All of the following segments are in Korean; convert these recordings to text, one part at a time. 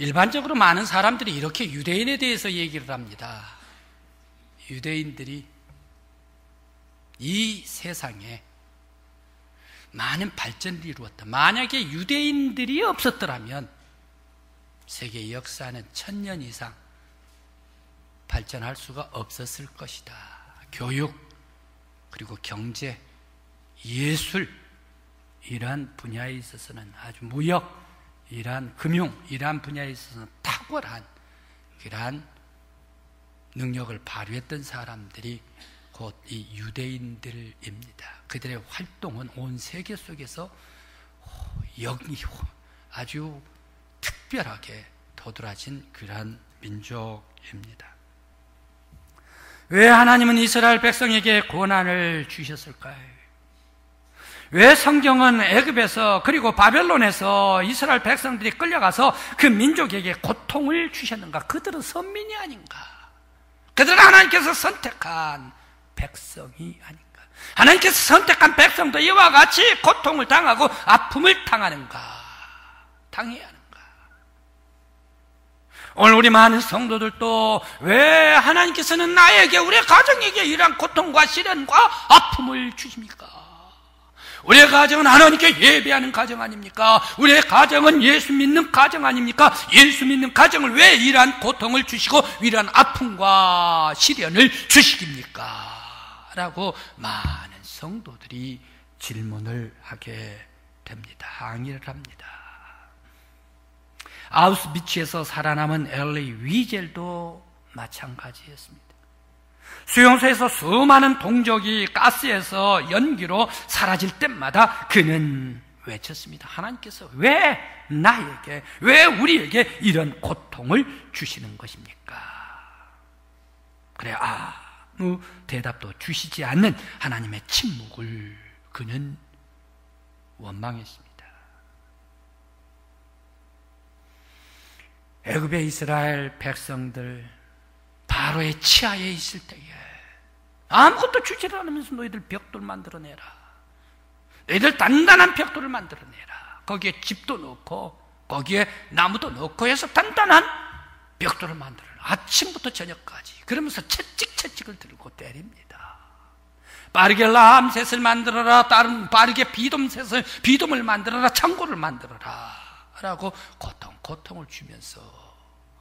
일반적으로 많은 사람들이 이렇게 유대인에 대해서 얘기를 합니다. 유대인들이 이 세상에 많은 발전을 이루었다. 만약에 유대인들이 없었더라면 세계 역사는 1000년 이상 발전할 수가 없었을 것이다. 교육, 그리고 경제, 예술, 이러한 분야에 있어서는 아주 무역, 이러한 금융, 이러한 분야에 있어서는 탁월한 그러한 능력을 발휘했던 사람들이 곧 이 유대인들입니다. 그들의 활동은 온 세계 속에서 아주 특별하게 도드라진 그러한 민족입니다. 왜 하나님은 이스라엘 백성에게 고난을 주셨을까요? 왜 성경은 애굽에서 그리고 바벨론에서 이스라엘 백성들이 끌려가서 그 민족에게 고통을 주셨는가? 그들은 선민이 아닌가? 그들은 하나님께서 선택한 백성이 아닌가? 하나님께서 선택한 백성도 이와 같이 고통을 당하고 아픔을 당하는가? 당해야 하는가? 오늘 우리 많은 성도들도 왜 하나님께서는 나에게, 우리 가정에게 이러한 고통과 시련과 아픔을 주십니까? 우리의 가정은 하나님께 예배하는 가정 아닙니까? 우리의 가정은 예수 믿는 가정 아닙니까? 예수 믿는 가정을 왜 이러한 고통을 주시고 이러한 아픔과 시련을 주시깁니까? 라고 많은 성도들이 질문을 하게 됩니다. 항의를 합니다. 아우슈비츠에서 살아남은 엘리 위젤도 마찬가지였습니다. 수용소에서 수많은 동족이 가스에서 연기로 사라질 때마다 그는 외쳤습니다. 하나님께서 왜 나에게, 왜 우리에게 이런 고통을 주시는 것입니까? 그래, 아무 대답도 주시지 않는 하나님의 침묵을 그는 원망했습니다. 애굽의 이스라엘 백성들 바로의 치하에 있을 때에 아무것도 주지를 않으면서 너희들 벽돌 만들어내라, 너희들 단단한 벽돌을 만들어내라, 거기에 집도 넣고 거기에 나무도 넣고 해서 단단한 벽돌을 만들어라, 아침부터 저녁까지. 그러면서 채찍을 들고 때립니다. 빠르게 람셋을 만들어라, 다른 빠르게 비돔을 만들어라, 창고를 만들어라 라고 고통을 주면서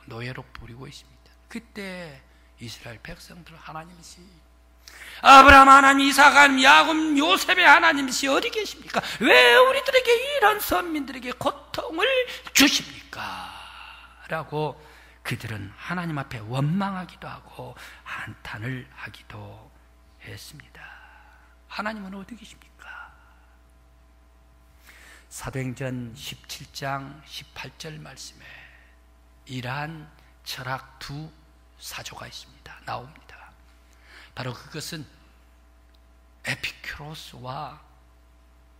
노예로 부리고 있습니다. 그때 이스라엘 백성들 하나님이시, 아브라함 하나님, 이삭 하나님, 야곱, 요셉의 하나님이시 어디 계십니까? 왜 우리들에게 이런 선민들에게 고통을 주십니까? 라고 그들은 하나님 앞에 원망하기도 하고 한탄을 하기도 했습니다. 하나님은 어디 계십니까? 사도행전 17장 18절 말씀에 이러한 철학 두 사조가 있습니다. 나옵니다. 바로 그것은 에피큐로스와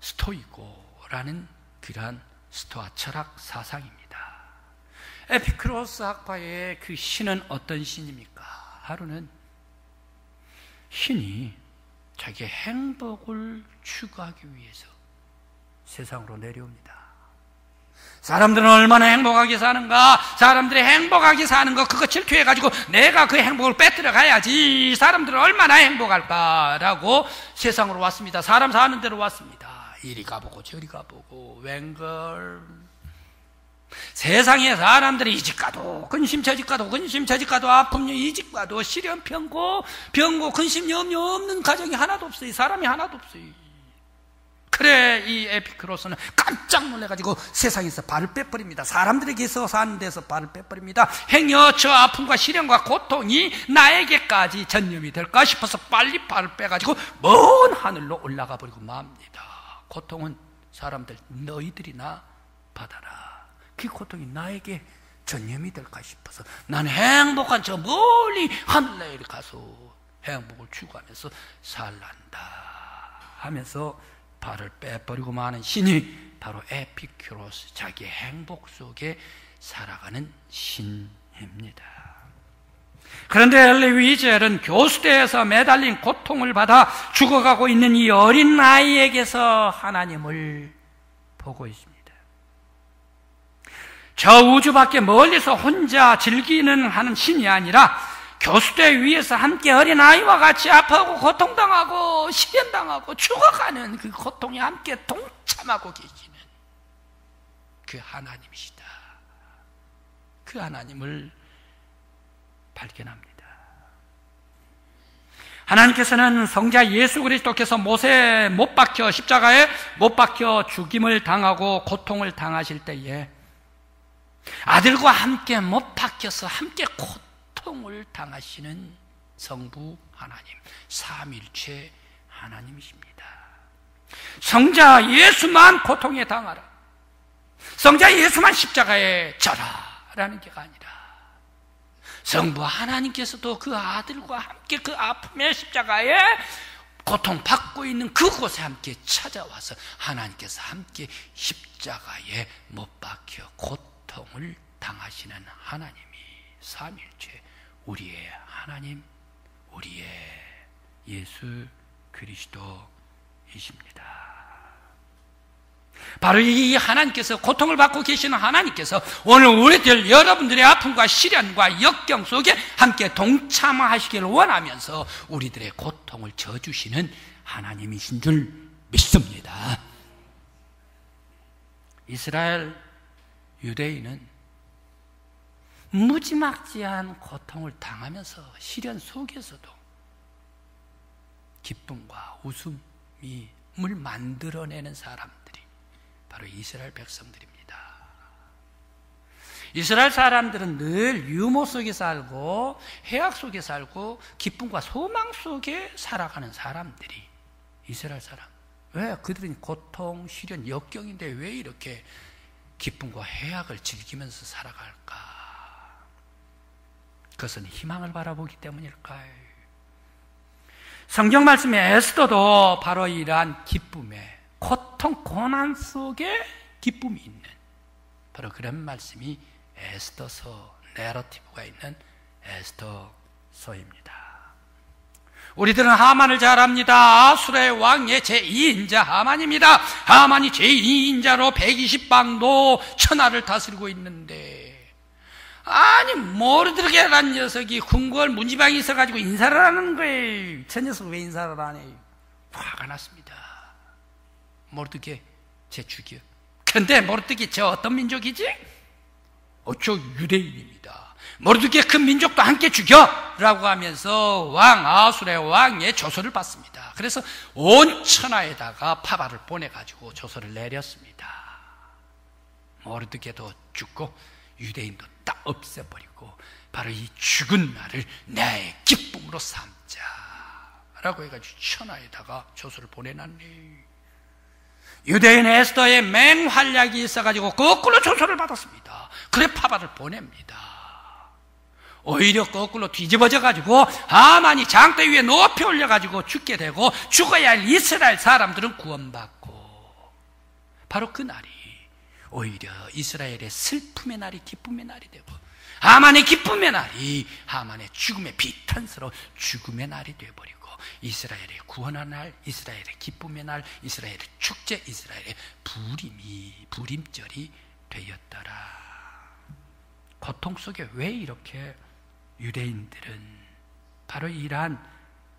스토이고라는 그러한 스토아 철학 사상입니다. 에피큐로스 학파의 그 신은 어떤 신입니까? 하루는 신이 자기의 행복을 추구하기 위해서 세상으로 내려옵니다. 사람들은 얼마나 행복하게 사는가, 사람들이 행복하게 사는 거 그거 질투해가지고 내가 그 행복을 빼뜨려 가야지, 사람들은 얼마나 행복할까라고 세상으로 왔습니다. 사람 사는 데로 왔습니다. 이리 가보고 저리 가보고 웬걸, 세상에 사람들이 이 집 가도 근심, 저 집 가도 근심, 저 집 가도 아픔, 이 집 가도 시련, 병고 근심, 염려 없는 가정이 하나도 없어요. 사람이 하나도 없어요. 그래, 이 에피큐로스는 깜짝 놀라가지고 세상에서 발을 빼버립니다. 사람들에게서 사는 데서 발을 빼버립니다. 행여 저 아픔과 시련과 고통이 나에게까지 전염이 될까 싶어서 빨리 발을 빼가지고 먼 하늘로 올라가 버리고 맙니다. 고통은 사람들, 너희들이나 받아라. 그 고통이 나에게 전염이 될까 싶어서 난 행복한 저 멀리 하늘나라에 가서 행복을 추구하면서 살란다 하면서 발을 빼버리고 마는 신이 바로 에피큐로스, 자기의 행복 속에 살아가는 신입니다. 그런데 엘리 위젤은 교수대에서 매달린 고통을 받아 죽어가고 있는 이 어린 아이에게서 하나님을 보고 있습니다. 저 우주 밖에 멀리서 혼자 즐기는 하는 신이 아니라 교수대 위에서 함께 어린아이와 같이 아파하고 고통당하고 시련당하고 죽어가는 그 고통에 함께 동참하고 계시는 그 하나님이시다. 그 하나님을 발견합니다. 하나님께서는 성자 예수 그리스도께서 못에 못 박혀 십자가에 못 박혀 죽임을 당하고 고통을 당하실 때에 아들과 함께 못 박혀서 함께 고통을 당하시는 성부 하나님, 삼위일체 하나님이십니다. 성자 예수만 고통에 당하라, 성자 예수만 십자가에 져라라는 게 아니라 성부 하나님께서도 그 아들과 함께 그 아픔의 십자가에 고통받고 있는 그곳에 함께 찾아와서 하나님께서 함께 십자가에 못 박혀 고통을 당하시는 하나님이 삼위일체 우리의 하나님, 우리의 예수 그리스도이십니다. 바로 이 하나님께서, 고통을 받고 계시는 하나님께서 오늘 우리들 여러분들의 아픔과 시련과 역경 속에 함께 동참하시기를 원하면서 우리들의 고통을 져주시는 하나님이신 줄 믿습니다. 이스라엘 유대인은 무지막지한 고통을 당하면서 시련 속에서도 기쁨과 웃음을 만들어내는 사람들이 바로 이스라엘 백성들입니다. 이스라엘 사람들은 늘 유모 속에 살고 해악 속에 살고 기쁨과 소망 속에 살아가는 사람들이 이스라엘 사람. 왜? 그들은 고통, 시련, 역경인데 왜 이렇게 기쁨과 해악을 즐기면서 살아갈까? 그것은 희망을 바라보기 때문일까요? 성경 말씀에 에스더도 바로 이러한 기쁨에, 고통, 고난 속에 기쁨이 있는 바로 그런 말씀이 에스더서, 내러티브가 있는 에스더서입니다. 우리들은 하만을 잘 압니다. 아수르의 왕의 제2인자 하만입니다. 하만이 제2인자로 120방도 천하를 다스리고 있는데, 아니 모르드게라는 녀석이 궁궐 문지방에 있어가지고 인사를 하는 거예요. 저 녀석 왜 인사를 안 해요? 화가 났습니다. 모르드게 제 죽여. 그런데 모르드게 저 어떤 민족이지? 저 유대인입니다. 모르드게 그 민족도 함께 죽여! 라고 하면서 왕 아수르의 왕의 조서를 받습니다. 그래서 온 천하에다가 파발을 보내가지고 조서를 내렸습니다. 모르드게도 죽고 유대인도 딱 없애버리고 바로 이 죽은 날을 내 기쁨으로 삼자 라고 해가지고 천하에다가 조서를 보내놨네. 유대인 에스더의 맹활약이 있어가지고 거꾸로 조서를 받았습니다. 그래 파발을 보냅니다. 오히려 거꾸로 뒤집어져가지고 하만이 장대 위에 높이 올려가지고 죽게 되고 죽어야 할 이스라엘 사람들은 구원받고, 바로 그 날이 오히려 이스라엘의 슬픔의 날이 기쁨의 날이 되고, 하만의 기쁨의 날이 하만의 죽음의 비탄스러운 죽음의 날이 되어버리고, 이스라엘의 구원의 날, 이스라엘의 기쁨의 날, 이스라엘의 축제, 이스라엘의 부림절이 되었더라. 고통 속에 왜 이렇게 유대인들은 바로 이러한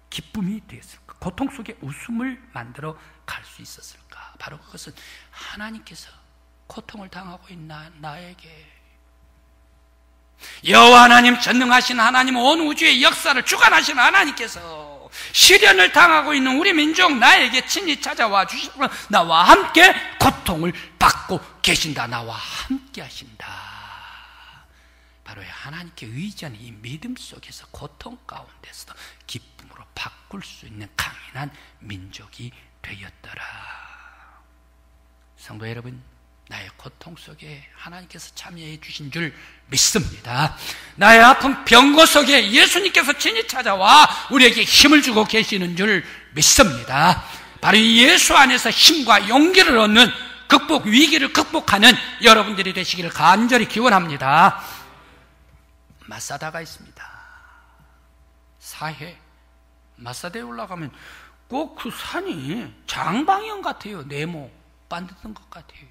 기쁨이 되었을까? 고통 속에 웃음을 만들어 갈 수 있었을까? 바로 그것은 하나님께서 고통을 당하고 있는 나에게, 여호와 하나님, 전능하신 하나님, 온 우주의 역사를 주관하시는 하나님께서 시련을 당하고 있는 우리 민족 나에게 친히 찾아와 주시고 나와 함께 고통을 받고 계신다. 나와 함께 하신다. 바로 하나님께 의지하는 이 믿음 속에서 고통 가운데서도 기쁨으로 바꿀 수 있는 강인한 민족이 되었더라. 성도 여러분, 나의 고통 속에 하나님께서 참여해 주신 줄 믿습니다. 나의 아픈 병고 속에 예수님께서 친히 찾아와 우리에게 힘을 주고 계시는 줄 믿습니다. 바로 이 예수 안에서 힘과 용기를 얻는 위기를 극복하는 여러분들이 되시기를 간절히 기원합니다. 마사다가 있습니다. 사해 마사다에 올라가면 꼭 그 산이 장방형 같아요. 네모 반듯한 것 같아요.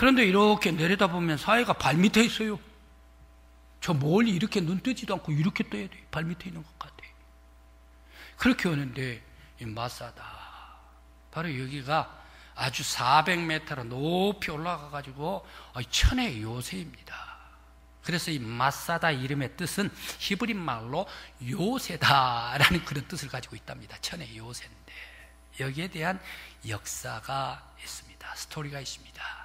그런데 이렇게 내려다보면 사회가 발밑에 있어요. 저 멀리 이렇게 눈 뜨지도 않고 이렇게 떠야 돼. 발밑에 있는 것 같아. 그렇게 오는데 이 마사다, 바로 여기가 아주 400m로 높이 올라가가지고 천의 요새입니다. 그래서 이 마사다 이름의 뜻은 히브리 말로 요새다라는 그런 뜻을 가지고 있답니다. 천의 요새인데 여기에 대한 역사가 있습니다. 스토리가 있습니다.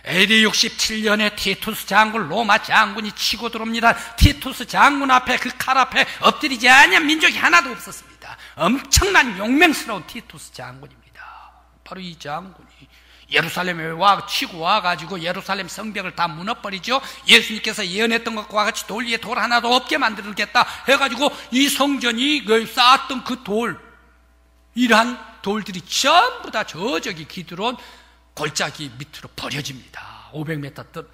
AD 67년에 티투스 장군, 로마 장군이 치고 들어옵니다. 티투스 장군 앞에, 그 칼 앞에 엎드리지 않은 민족이 하나도 없었습니다. 엄청난 용맹스러운 티투스 장군입니다. 바로 이 장군이 예루살렘에 치고 와가지고 예루살렘 성벽을 다 무너버리죠. 예수님께서 예언했던 것과 같이 돌 위에 돌 하나도 없게 만들겠다 해가지고 이 성전이 쌓았던 그 돌, 이러한 돌들이 전부 다 저기 기드론 골짜기 밑으로 버려집니다. 500m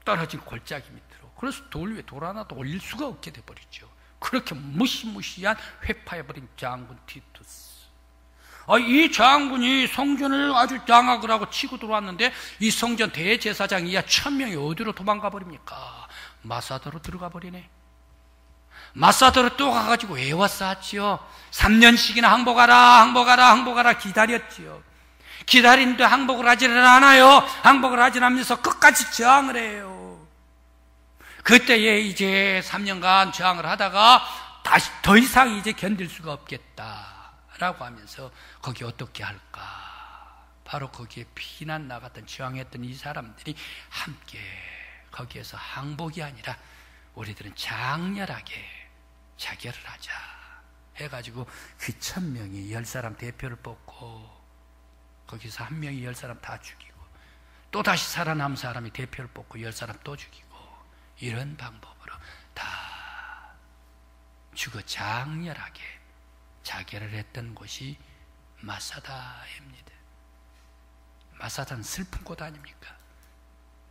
떨어진 골짜기 밑으로. 그래서 돌 위에 돌 하나도 올릴 수가 없게 돼버리죠. 그렇게 무시무시한 회파해버린 장군 티투스. 이 장군이 성전을 아주 장악을 하고 치고 들어왔는데 이 성전 대제사장 이하 1000명이 어디로 도망가 버립니까? 마사다로 들어가 버리네. 마사다로 또 가가지고 애워 쌓았지요. 3년씩이나 항복하라 기다렸지요. 기다리는데 항복을 하지는 않아요. 항복을 하지 않으면서 끝까지 저항을 해요. 그때에 이제 3년간 저항을 하다가 다시 더 이상 이제 견딜 수가 없겠다라고 하면서 거기 어떻게 할까? 바로 거기에 피난 나갔던 저항했던 이 사람들이 함께 거기에서 항복이 아니라 우리들은 장렬하게 자결을 하자 해가지고 그 1000명이 10사람 대표를 뽑고 거기서 한 명이 10사람 다 죽이고 또 다시 살아남은 사람이 대표를 뽑고 10사람 또 죽이고 이런 방법으로 다 죽어 장렬하게 자결을 했던 곳이 마사다입니다. 마사다는 슬픈 곳 아닙니까?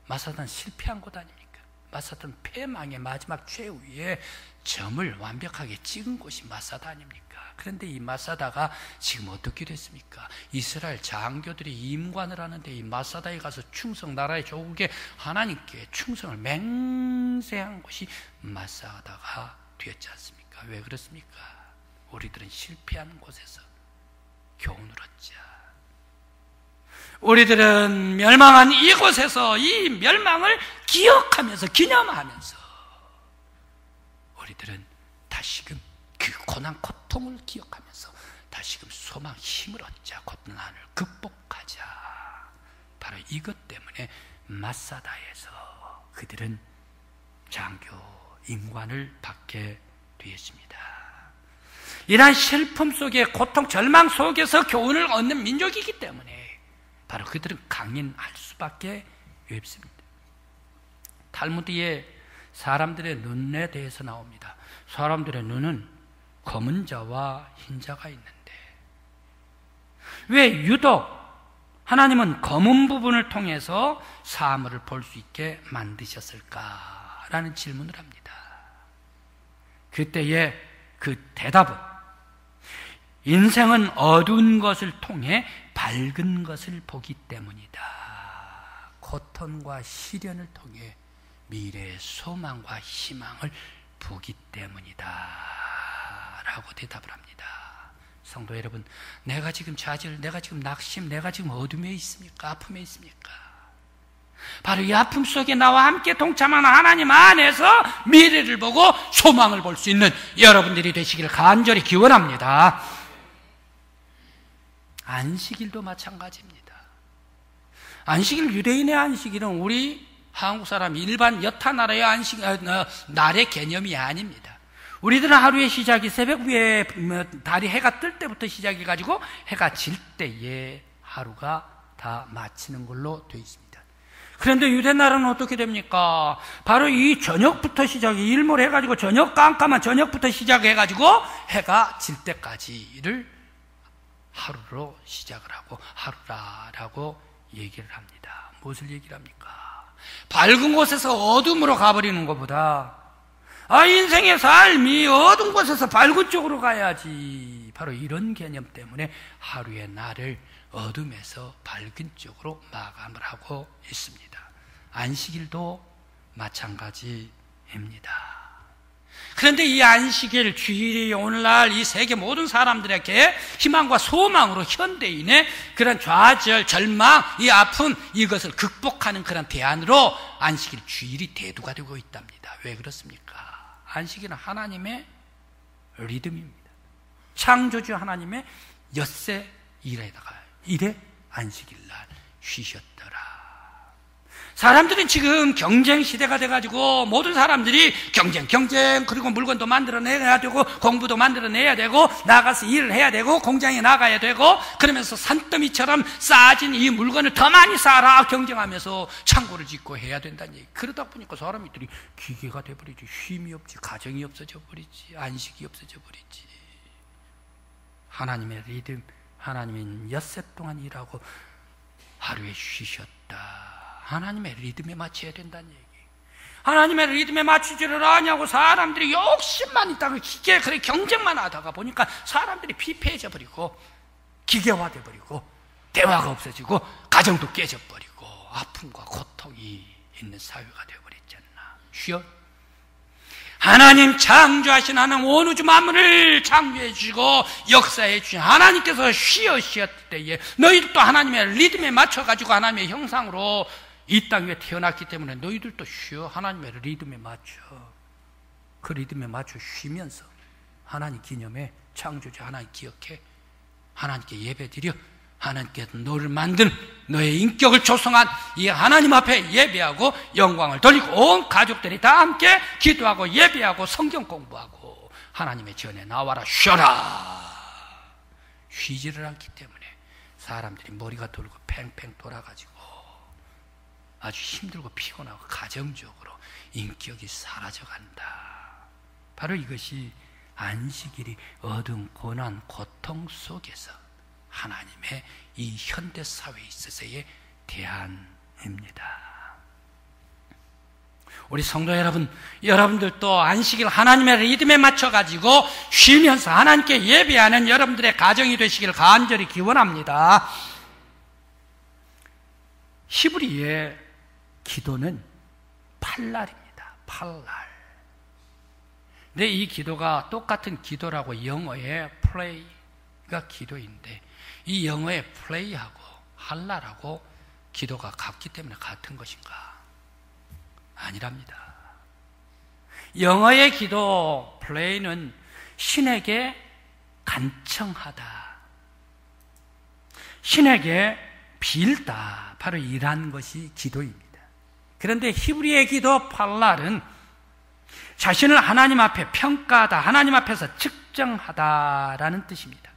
마사다는 실패한 곳 아닙니까? 마사다는 패망의 마지막 최후의 점을 완벽하게 찍은 곳이 마사다 아닙니까? 그런데 이 마사다가 지금 어떻게 됐습니까? 이스라엘 장교들이 임관을 하는데 이 마사다에 가서 충성, 나라의 조국에 하나님께 충성을 맹세한 곳이 마사다가 되었지 않습니까? 왜 그렇습니까? 우리들은 실패한 곳에서 교훈을 얻자. 우리들은 멸망한 이곳에서 이 멸망을 기억하면서 기념하면서 우리들은 다시금 그 고난 고통을 기억하면서 다시금 소망 힘을 얻자. 고난을 극복하자. 바로 이것 때문에 마사다에서 그들은 장교 임관을 받게 되었습니다. 이러한 슬픔 속에 고통 절망 속에서 교훈을 얻는 민족이기 때문에 바로 그들은 강인할 수밖에 없습니다. 탈무드에 사람들의 눈에 대해서 나옵니다. 사람들의 눈은 검은 자와 흰 자가 있는데 왜 유독 하나님은 검은 부분을 통해서 사물을 볼 수 있게 만드셨을까라는 질문을 합니다. 그때의 그 대답은 인생은 어두운 것을 통해 밝은 것을 보기 때문이다. 고통과 시련을 통해 미래의 소망과 희망을 보기 때문이다 라고 대답을 합니다. 성도 여러분, 내가 지금 좌절, 내가 지금 낙심, 내가 지금 어둠에 있습니까? 아픔에 있습니까? 바로 이 아픔 속에 나와 함께 동참하는 하나님 안에서 미래를 보고 소망을 볼 수 있는 여러분들이 되시기를 간절히 기원합니다. 안식일도 마찬가지입니다. 안식일, 유대인의 안식일은 우리 한국 사람 일반 여타 나라의 안식 날의 개념이 아닙니다. 우리들은 하루의 시작이 새벽 위에 달이 해가 뜰 때부터 시작해가지고 해가 질 때에 하루가 다 마치는 걸로 되어 있습니다. 그런데 유대 나라는 어떻게 됩니까? 바로 이 저녁부터 시작이 일몰해가지고 저녁 깜깜한 저녁부터 시작해가지고 해가 질 때까지를 하루로 시작을 하고 하루라라고 얘기를 합니다. 무엇을 얘기를 합니까? 밝은 곳에서 어둠으로 가버리는 것보다 인생의 삶이 어두운 곳에서 밝은 쪽으로 가야지. 바로 이런 개념 때문에 하루의 날을 어둠에서 밝은 쪽으로 마감을 하고 있습니다. 안식일도 마찬가지입니다. 그런데 이 안식일, 주일이 오늘날 이 세계 모든 사람들에게 희망과 소망으로 현대인의 그런 좌절, 절망, 이 아픔, 이것을 극복하는 그런 대안으로 안식일, 주일이 대두가 되고 있답니다. 왜 그렇습니까? 안식일은 하나님의 리듬입니다. 창조주 하나님의 엿새 일에다가 이래 안식일날 쉬셨더라. 사람들은 지금 경쟁 시대가 돼가지고 모든 사람들이 경쟁 그리고 물건도 만들어내야 되고 공부도 만들어내야 되고 나가서 일을 해야 되고 공장에 나가야 되고 그러면서 산더미처럼 쌓아진 이 물건을 더 많이 쌓아라 경쟁하면서 창고를 짓고 해야 된다는 얘기. 그러다 보니까 사람들이 기계가 돼버리지. 쉼이 없지. 가정이 없어져 버리지. 안식이 없어져 버리지. 하나님의 리듬, 하나님은 엿새 동안 일하고 하루에 쉬셨다. 하나님의 리듬에 맞춰야 된다는 얘기. 하나님의 리듬에 맞추지를 않냐고 사람들이 욕심만 있다고 기계 그래 경쟁만 하다가 보니까 사람들이 피폐해져 버리고 기계화돼 버리고 대화가 없어지고 가정도 깨져 버리고 아픔과 고통이 있는 사회가 되어 버렸지 않나. 쉬어. 하나님 창조하신 하나님 온 우주 만물을 창조해 주시고 역사해 주신 하나님께서 쉬었을 때에 너희들도 하나님의 리듬에 맞춰 가지고 하나님의 형상으로 이 땅 위에 태어났기 때문에 너희들도 쉬어. 하나님의 리듬에 맞춰. 그 리듬에 맞춰 쉬면서 하나님 기념해. 창조주 하나님 기억해. 하나님께 예배드려. 하나님께서 너를 만든 너의 인격을 조성한 이 하나님 앞에 예배하고 영광을 돌리고 온 가족들이 다 함께 기도하고 예배하고 성경 공부하고 하나님의 전에 나와라. 쉬어라. 쉬지를 않기 때문에 사람들이 머리가 돌고 팽팽 돌아가지고 아주 힘들고 피곤하고 가정적으로 인격이 사라져간다. 바로 이것이 안식일이 어두운 고난, 고통 속에서 하나님의 이 현대사회에 있어서의 대안입니다. 우리 성도 여러분, 여러분들도 안식일 하나님의 리듬에 맞춰가지고 쉬면서 하나님께 예배하는 여러분들의 가정이 되시길 간절히 기원합니다. 히브리의 기도는 팔날입니다. 팔날. 근데 이 기도가 똑같은 기도라고 영어의 pray가 기도인데 이 영어의 pray하고 할랄하고 기도가 같기 때문에 같은 것인가? 아니랍니다. 영어의 기도 pray는 신에게 간청하다, 신에게 빌다, 바로 이러한 것이 기도입니다. 그런데 히브리의 기도 팔랄은 자신을 하나님 앞에 평가하다, 하나님 앞에서 측정하다라는 뜻입니다.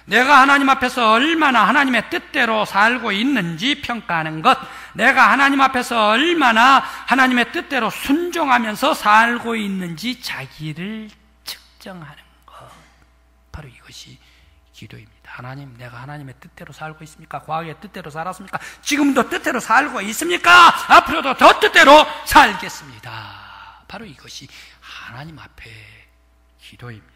내가 하나님 앞에서 얼마나 하나님의 뜻대로 살고 있는지 평가하는 것, 내가 하나님 앞에서 얼마나 하나님의 뜻대로 순종하면서 살고 있는지 자기를 측정하는 것, 바로 이것이 기도입니다. 하나님, 내가 하나님의 뜻대로 살고 있습니까? 과거의 뜻대로 살았습니까? 지금도 뜻대로 살고 있습니까? 앞으로도 더 뜻대로 살겠습니다. 바로 이것이 하나님 앞에 기도입니다.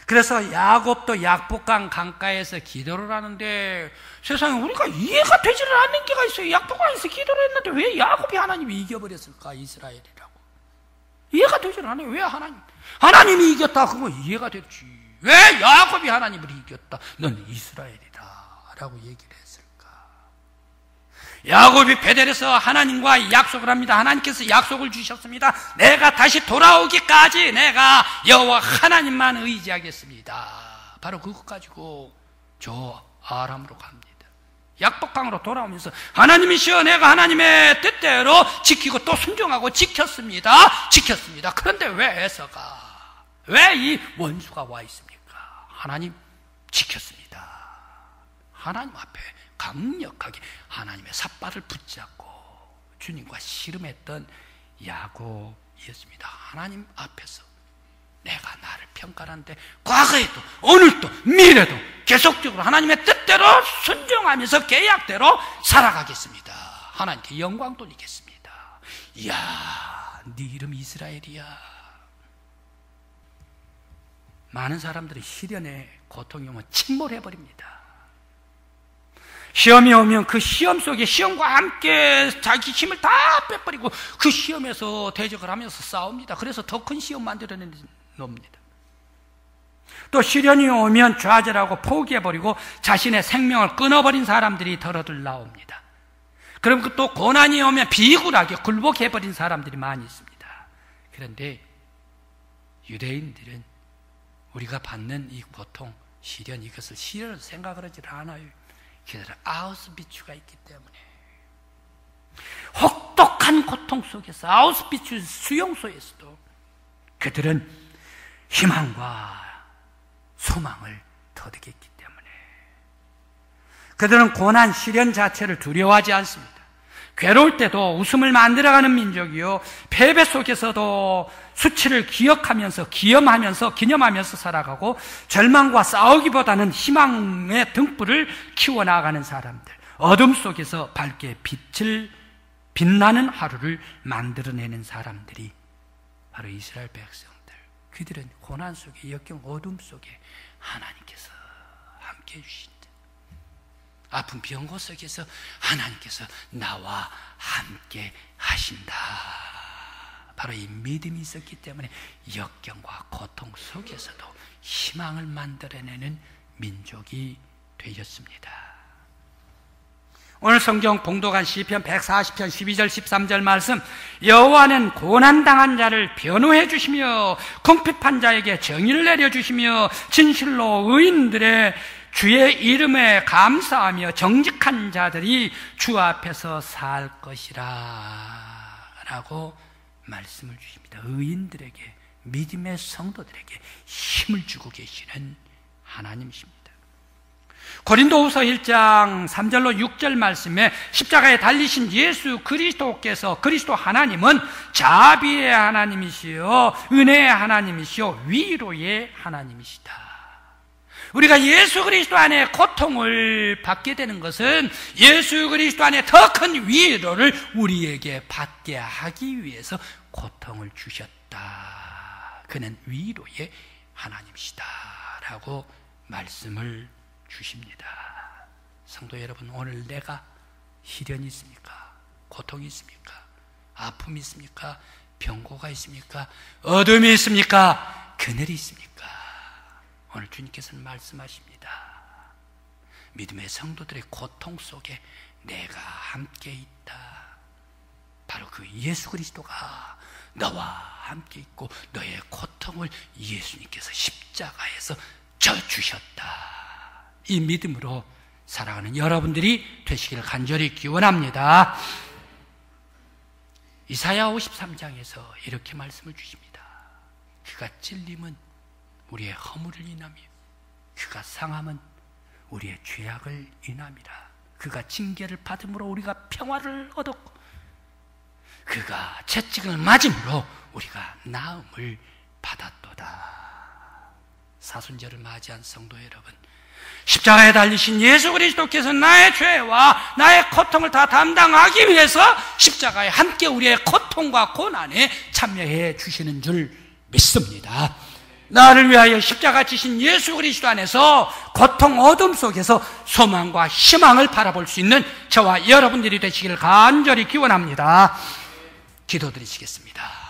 그래서 야곱도 약복강 강가에서 기도를 하는데 세상에 우리가 이해가 되지를 않는 게가 있어요. 약복강에서 기도를 했는데 왜 야곱이 하나님이 이겨버렸을까? 이스라엘이라고 이해가 되지를 않아요. 왜 하나님이 이겼다 그러면 이해가 되지. 왜 야곱이 하나님을 이겼다? 넌 이스라엘이다 라고 얘기를 했을까? 야곱이 베델에서 하나님과 약속을 합니다. 하나님께서 약속을 주셨습니다. 내가 다시 돌아오기까지 내가 여호와 하나님만 의지하겠습니다. 바로 그것 가지고 저 아람으로 갑니다. 약복강으로 돌아오면서 하나님이시여 내가 하나님의 뜻대로 지키고 또 순종하고 지켰습니다. 그런데 왜 에서가, 왜 이 원수가 와 있습니까? 하나님 지켰습니다. 하나님 앞에 강력하게 하나님의 삿발을 붙잡고 주님과 씨름했던 야곱이었습니다. 하나님 앞에서 내가 나를 평가하는데 과거에도 오늘도 미래도 계속적으로 하나님의 뜻대로 순종하면서 계약대로 살아가겠습니다. 하나님께 영광 돌리겠습니다. 이야, 네 이름 이스라엘이야. 많은 사람들이 시련에 고통이 오면 침몰해버립니다. 시험이 오면 그 시험 속에 시험과 함께 자기 힘을 다 빼버리고 그 시험에서 대적을 하면서 싸웁니다. 그래서 더 큰 시험 만들어내는 놉니다. 또 시련이 오면 좌절하고 포기해버리고 자신의 생명을 끊어버린 사람들이 더러들 나옵니다. 그럼 또 고난이 오면 비굴하게 굴복해버린 사람들이 많이 있습니다. 그런데 유대인들은 우리가 받는 이 고통, 시련, 이것을 시련으로 생각을 하지 않아요. 그들은 아우스비츠가 있기 때문에 혹독한 고통 속에서 아우스비츠 수용소에서도 그들은 희망과 소망을 터득했기 때문에 그들은 고난, 시련 자체를 두려워하지 않습니다. 괴로울 때도 웃음을 만들어가는 민족이요, 패배 속에서도 수치를 기억하면서 기념하면서 살아가고 절망과 싸우기보다는 희망의 등불을 키워나가는 사람들, 어둠 속에서 밝게 빛나는 하루를 만들어내는 사람들이 바로 이스라엘 백성들. 그들은 고난 속에, 역경 어둠 속에 하나님께서 함께해 주신다. 아픈 병고 속에서 하나님께서 나와 함께 하신다. 바로 이 믿음이 있었기 때문에 역경과 고통 속에서도 희망을 만들어내는 민족이 되었습니다. 오늘 성경 봉독한 시편 140편 12절 13절 말씀, 여호와는 고난당한 자를 변호해 주시며 궁핍한 자에게 정의를 내려주시며 진실로 의인들의 주의 이름에 감사하며 정직한 자들이 주 앞에서 살 것이라 라고 말씀을 주십니다. 의인들에게, 믿음의 성도들에게 힘을 주고 계시는 하나님이십니다. 고린도후서 1장 3절로 6절 말씀에 십자가에 달리신 예수 그리스도께서, 그리스도 하나님은 자비의 하나님이시요 은혜의 하나님이시요 위로의 하나님이시다. 우리가 예수 그리스도 안에 고통을 받게 되는 것은 예수 그리스도 안에 더 큰 위로를 우리에게 받게 하기 위해서 고통을 주셨다. 그는 위로의 하나님이시다 라고 말씀을 주십니다. 성도 여러분, 오늘 내가 시련이 있습니까? 고통이 있습니까? 아픔이 있습니까? 병고가 있습니까? 어둠이 있습니까? 그늘이 있습니까? 오늘 주님께서는 말씀하십니다. 믿음의 성도들의 고통 속에 내가 함께 있다. 바로 그 예수 그리스도가 너와 함께 있고 너의 고통을 예수님께서 십자가에서 져주셨다. 이 믿음으로 살아가는 여러분들이 되시기를 간절히 기원합니다. 이사야 53장에서 이렇게 말씀을 주십니다. 그가 찔림은 우리의 허물을 인하며 그가 상함은 우리의 죄악을 인함이라. 그가 징계를 받음으로 우리가 평화를 얻었고 그가 채찍을 맞음으로 우리가 나음을 받았도다. 사순절을 맞이한 성도 여러분, 십자가에 달리신 예수 그리스도께서 나의 죄와 나의 고통을 다 담당하기 위해서 십자가에 함께 우리의 고통과 고난에 참여해 주시는 줄 믿습니다. 나를 위하여 십자가 지신 예수 그리스도 안에서 고통 어둠 속에서 소망과 희망을 바라볼 수 있는 저와 여러분들이 되시기를 간절히 기원합니다. 기도드리시겠습니다.